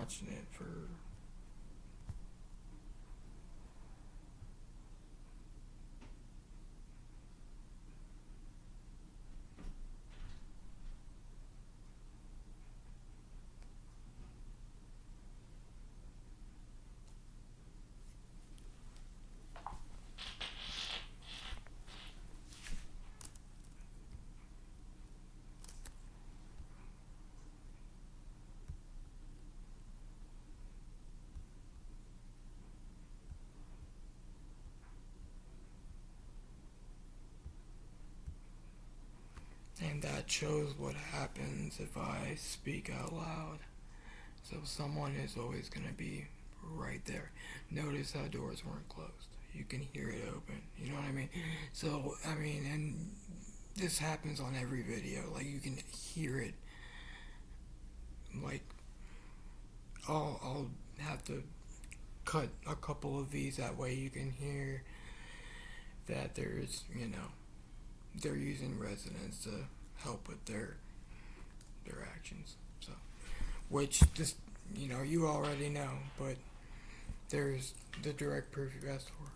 watching it for. And that shows what happens if I speak out loud. So someone is always going to be right there. Notice how doors weren't closed. You can hear it open. You know what I mean? So, I mean, and this happens on every video. Like, you can hear it. Like, I'll have to cut a couple of these, that way you can hear that there's, they're using resonance to help with their actions. So, which just, you already know, but there's the direct proof you asked for.